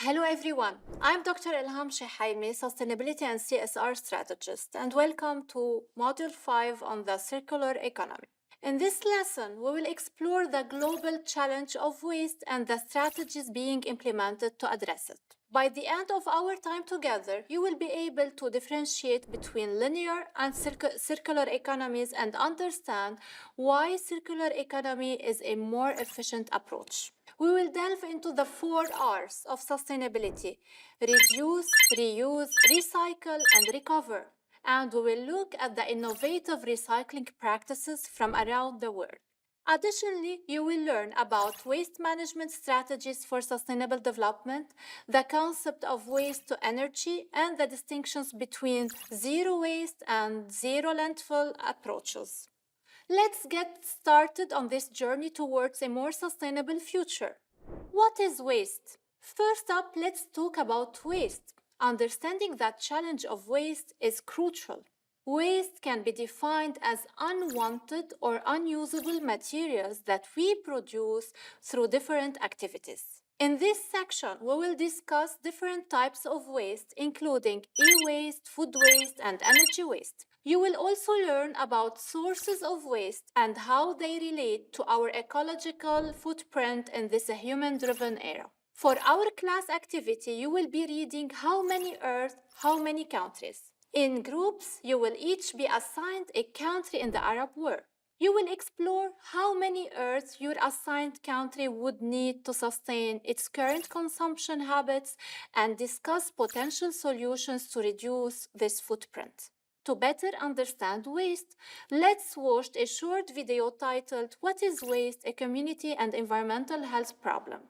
Hello everyone, I'm Dr. Ilham Shehaimi, Sustainability and CSR Strategist, and welcome to Module 5 on the Circular Economy. In this lesson, we will explore the global challenge of waste and the strategies being implemented to address it. By the end of our time together, you will be able to differentiate between linear and circular economies and understand why circular economy is a more efficient approach. We will delve into the 4 R's of sustainability: reduce, reuse, recycle, and recover. And we will look at the innovative recycling practices from around the world. Additionally, you will learn about waste management strategies for sustainable development, the concept of waste to energy, and the distinctions between zero waste and zero landfill approaches. Let's get started on this journey towards a more sustainable future. What is waste? First up, let's talk about waste. Understanding that challenge of waste is crucial. Waste can be defined as unwanted or unusable materials that we produce through different activities. In this section, we will discuss different types of waste, including e-waste, food waste, and energy waste. You will also learn about sources of waste and how they relate to our ecological footprint in this human-driven era. For our class activity, you will be reading How Many Earth, How Many Countries. In groups, you will each be assigned a country in the Arab world. You will explore how many Earths your assigned country would need to sustain its current consumption habits and discuss potential solutions to reduce this footprint. To better understand waste, let's watch a short video titled What is Waste? A Community and Environmental Health Problem.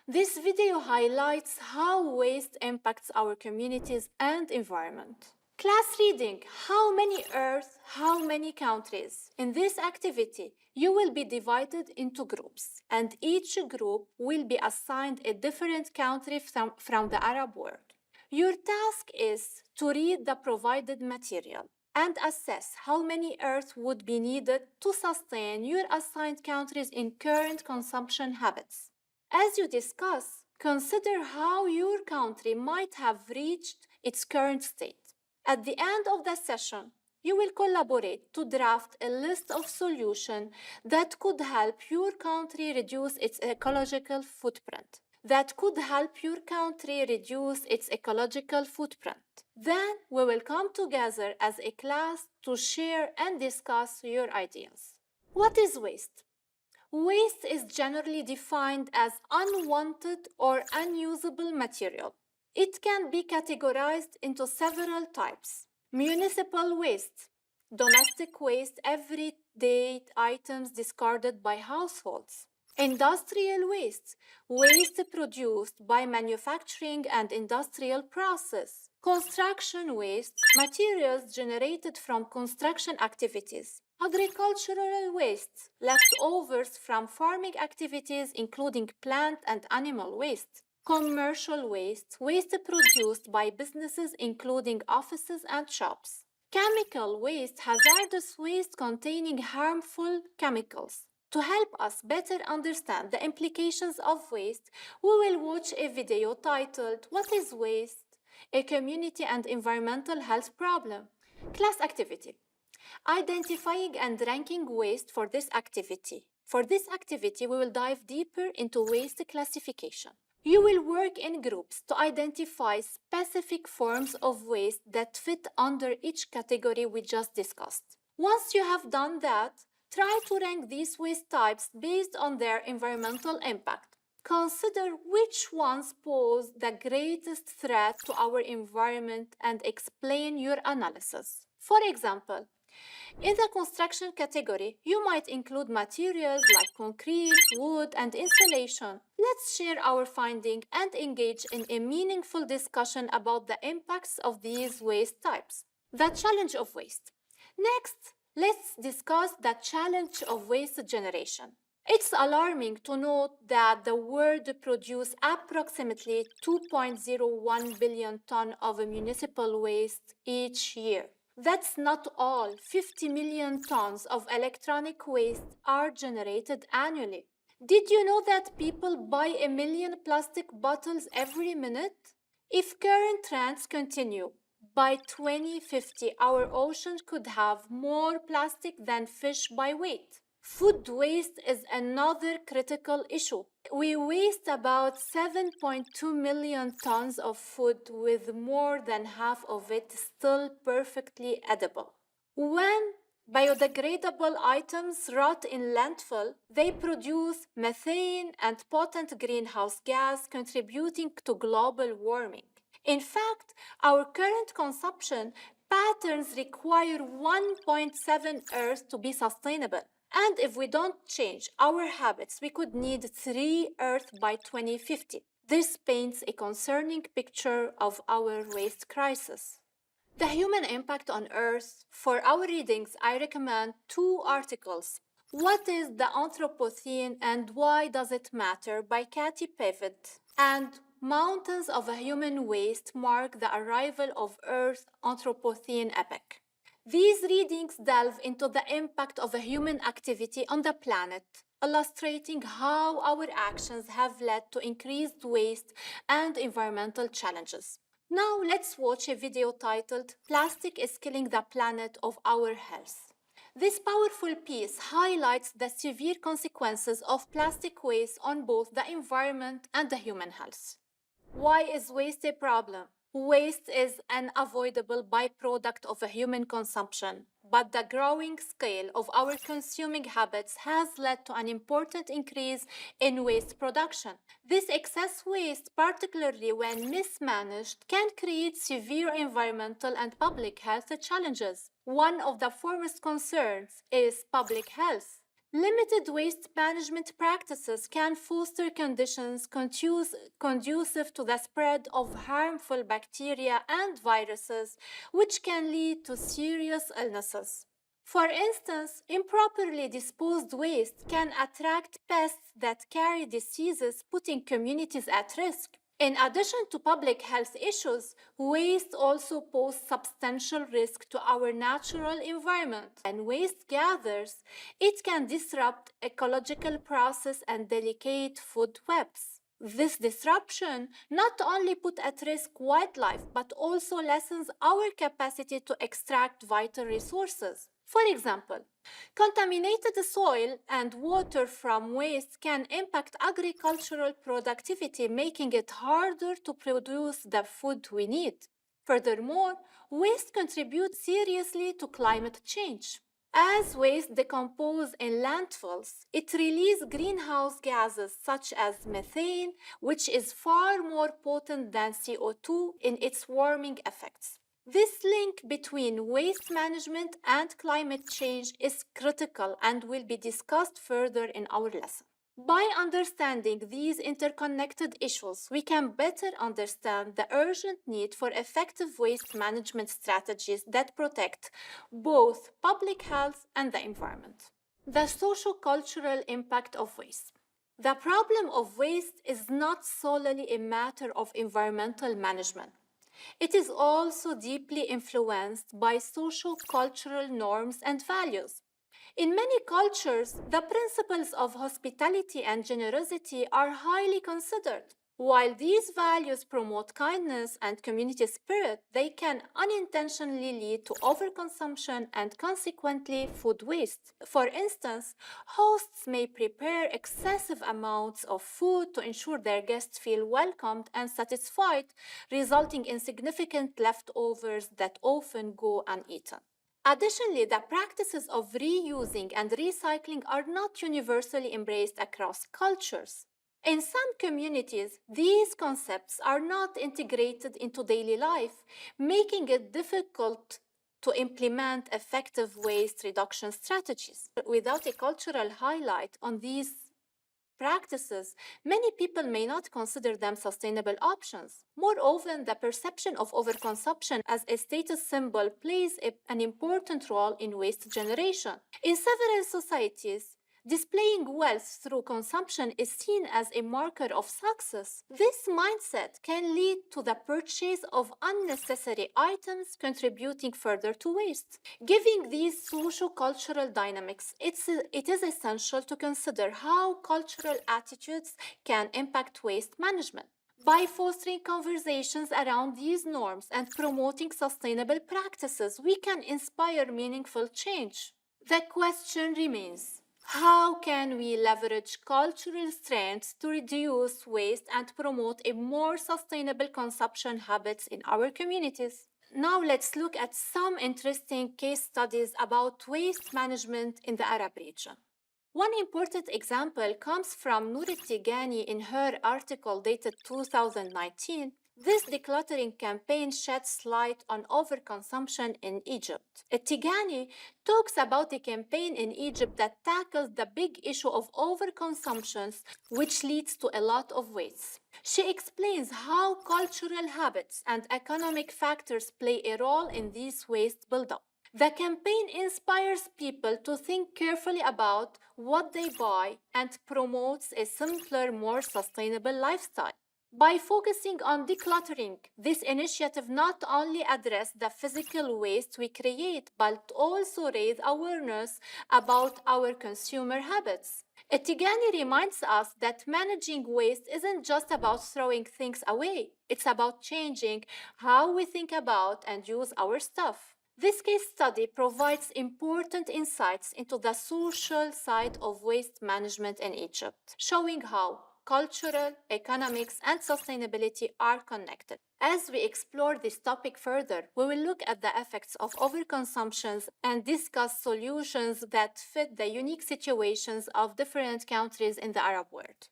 This video highlights how waste impacts our communities and environment. Class reading How Many Earth, How Many Countries? In this activity, you will be divided into groups, and each group will be assigned a different country from the Arab world. Your task is to read the provided material and assess how many Earth would be needed to sustain your assigned countries in current consumption habits. As you discuss, consider how your country might have reached its current state. At the end of the session, you will collaborate to draft a list of solutions that could help your country reduce its ecological footprint. Then we will come together as a class to share and discuss your ideas. What is waste? Waste is generally defined as unwanted or unusable material. It can be categorized into several types: municipal waste, domestic waste, everyday items discarded by households; industrial waste, waste produced by manufacturing and industrial process; construction waste, materials generated from construction activities; agricultural waste, leftovers from farming activities, including plant and animal waste; commercial waste, waste produced by businesses, including offices and shops; chemical waste, hazardous waste containing harmful chemicals. To help us better understand the implications of waste, we will watch a video titled What is Waste? A Community and Environmental Health Problem. Class activity. Identifying and ranking waste for this activity. For this activity, we will dive deeper into waste classification. You will work in groups to identify specific forms of waste that fit under each category we just discussed. Once you have done that, try to rank these waste types based on their environmental impact. Consider which ones pose the greatest threat to our environment and explain your analysis. For example, in the construction category, you might include materials like concrete, wood, and insulation. Let's share our finding and engage in a meaningful discussion about the impacts of these waste types. The challenge of waste. Next, let's discuss the challenge of waste generation. It's alarming to note that the world produces approximately 2.01 billion tons of municipal waste each year. That's not all. 50 million tons of electronic waste are generated annually. Did you know that people buy 1 million plastic bottles every minute? If current trends continue, by 2050, our ocean could have more plastic than fish by weight. Food waste is another critical issue. We waste about 7.2 million tons of food, with more than half of it still perfectly edible. When biodegradable items rot in landfill, they produce methane and potent greenhouse gas, contributing to global warming. In fact, our current consumption patterns require 1.7 Earth to be sustainable. And if we don't change our habits, we could need 3 Earth by 2050. This paints a concerning picture of our waste crisis. The human impact on Earth. For our readings, I recommend 2 articles. What is the Anthropocene and Why Does It Matter by Katy Pavitt, and Mountains of Human Waste Mark the Arrival of Earth's Anthropocene Epoch. These readings delve into the impact of human activity on the planet, illustrating how our actions have led to increased waste and environmental challenges. Now let's watch a video titled "Plastic is Killing the Planet of Our Health." This powerful piece highlights the severe consequences of plastic waste on both the environment and the human health. Why is waste a problem? Waste is an unavoidable byproduct of a human consumption, but the growing scale of our consuming habits has led to an important increase in waste production. This excess waste, particularly when mismanaged, can create severe environmental and public health challenges. One of the foremost concerns is public health. Limited waste management practices can foster conditions conducive to the spread of harmful bacteria and viruses, which can lead to serious illnesses. For instance, improperly disposed waste can attract pests that carry diseases, putting communities at risk. In addition to public health issues, waste also poses substantial risk to our natural environment. When waste gathers, it can disrupt ecological process and delicate food webs. This disruption not only puts at risk wildlife, but also lessens our capacity to extract vital resources. For example, contaminated soil and water from waste can impact agricultural productivity, making it harder to produce the food we need. Furthermore, waste contributes seriously to climate change. As waste decomposes in landfills, it releases greenhouse gases such as methane, which is far more potent than CO2 in its warming effects. This link between waste management and climate change is critical and will be discussed further in our lesson. By understanding these interconnected issues, we can better understand the urgent need for effective waste management strategies that protect both public health and the environment. The socio-cultural impact of waste. The problem of waste is not solely a matter of environmental management. It is also deeply influenced by socio-cultural norms and values. In many cultures, the principles of hospitality and generosity are highly considered. While these values promote kindness and community spirit, they can unintentionally lead to overconsumption and consequently food waste. For instance, hosts may prepare excessive amounts of food to ensure their guests feel welcomed and satisfied, resulting in significant leftovers that often go uneaten. Additionally, the practices of reusing and recycling are not universally embraced across cultures. In some communities, these concepts are not integrated into daily life, making it difficult to implement effective waste reduction strategies. Without a cultural highlight on these practices, many people may not consider them sustainable options. More often, the perception of overconsumption as a status symbol plays an important role in waste generation. In several societies, Displaying wealth through consumption is seen as a marker of success. This mindset can lead to the purchase of unnecessary items, contributing further to waste. Given these socio-cultural dynamics, it is essential to consider how cultural attitudes can impact waste management. By fostering conversations around these norms and promoting sustainable practices, we can inspire meaningful change. The question remains: how can we leverage cultural strengths to reduce waste and promote a more sustainable consumption habits in our communities? Now let's look at some interesting case studies about waste management in the Arab region. One important example comes from Noor Tigani in her article dated 2019. This decluttering campaign sheds light on overconsumption in Egypt. Tigani talks about a campaign in Egypt that tackles the big issue of overconsumption, which leads to a lot of waste. She explains how cultural habits and economic factors play a role in this waste buildup. The campaign inspires people to think carefully about what they buy and promotes a simpler, more sustainable lifestyle. By focusing on decluttering, this initiative not only addresses the physical waste we create, but also raises awareness about our consumer habits. Etigani reminds us that managing waste isn't just about throwing things away, it's about changing how we think about and use our stuff. This case study provides important insights into the social side of waste management in Egypt, showing how cultural, economics, and sustainability are connected. As we explore this topic further, we will look at the effects of overconsumption and discuss solutions that fit the unique situations of different countries in the Arab world.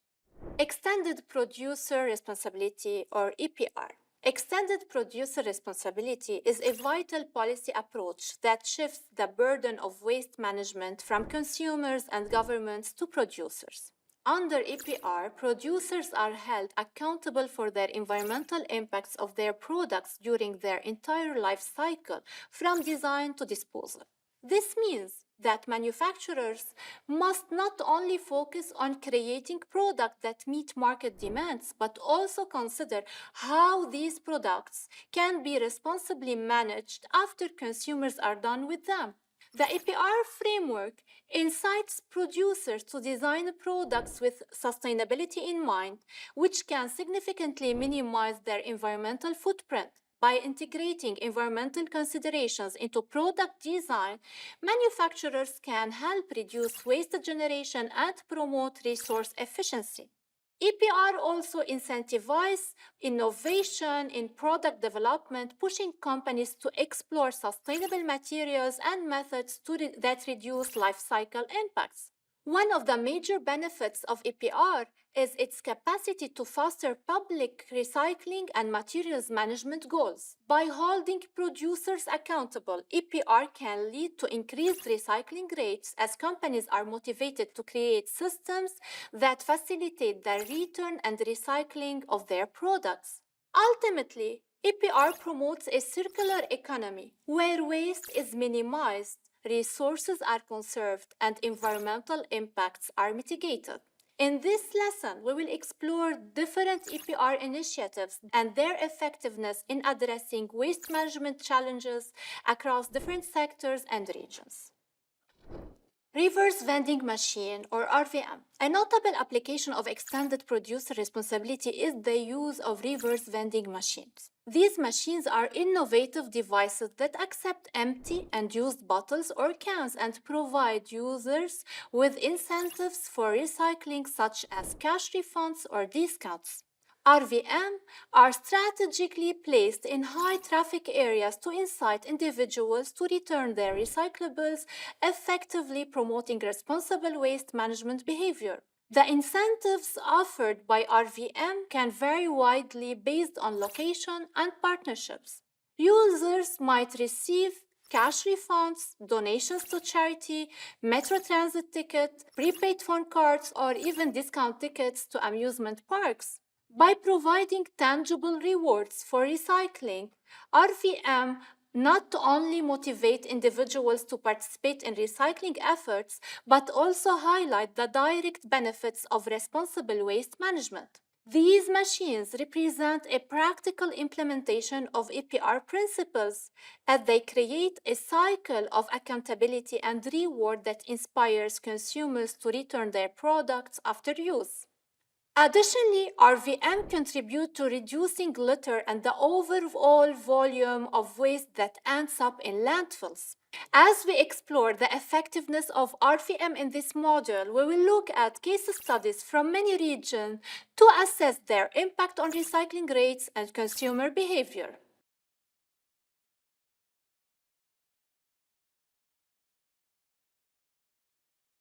Extended Producer Responsibility, or EPR. Extended producer responsibility is a vital policy approach that shifts the burden of waste management from consumers and governments to producers. Under EPR, producers are held accountable for their environmental impacts of their products during their entire life cycle, from design to disposal. This means that manufacturers must not only focus on creating products that meet market demands, but also consider how these products can be responsibly managed after consumers are done with them. The EPR framework incites producers to design products with sustainability in mind, which can significantly minimize their environmental footprint. By integrating environmental considerations into product design, manufacturers can help reduce waste generation and promote resource efficiency. EPR also incentivizes innovation in product development, pushing companies to explore sustainable materials and methods that reduce life cycle impacts. One of the major benefits of EPR is its capacity to foster public recycling and materials management goals. By holding producers accountable, EPR can lead to increased recycling rates as companies are motivated to create systems that facilitate the return and recycling of their products. Ultimately, EPR promotes a circular economy where waste is minimized, resources are conserved, and environmental impacts are mitigated. In this lesson, we will explore different EPR initiatives and their effectiveness in addressing waste management challenges across different sectors and regions. Reverse vending machine, or RVM. A notable application of extended producer responsibility is the use of reverse vending machines. These machines are innovative devices that accept empty and used bottles or cans and provide users with incentives for recycling, such as cash refunds or discounts. RVM are strategically placed in high traffic areas to incite individuals to return their recyclables, effectively promoting responsible waste management behavior. The incentives offered by RVM can vary widely based on location and partnerships. Users might receive cash refunds, donations to charity, metro transit tickets, prepaid phone cards, or even discount tickets to amusement parks. By providing tangible rewards for recycling, RVM not only motivate individuals to participate in recycling efforts, but also highlight the direct benefits of responsible waste management. These machines represent a practical implementation of EPR principles as they create a cycle of accountability and reward that inspires consumers to return their products after use. Additionally, RVM contribute to reducing litter and the overall volume of waste that ends up in landfills. As we explore the effectiveness of RVM in this module, we will look at case studies from many regions to assess their impact on recycling rates and consumer behavior.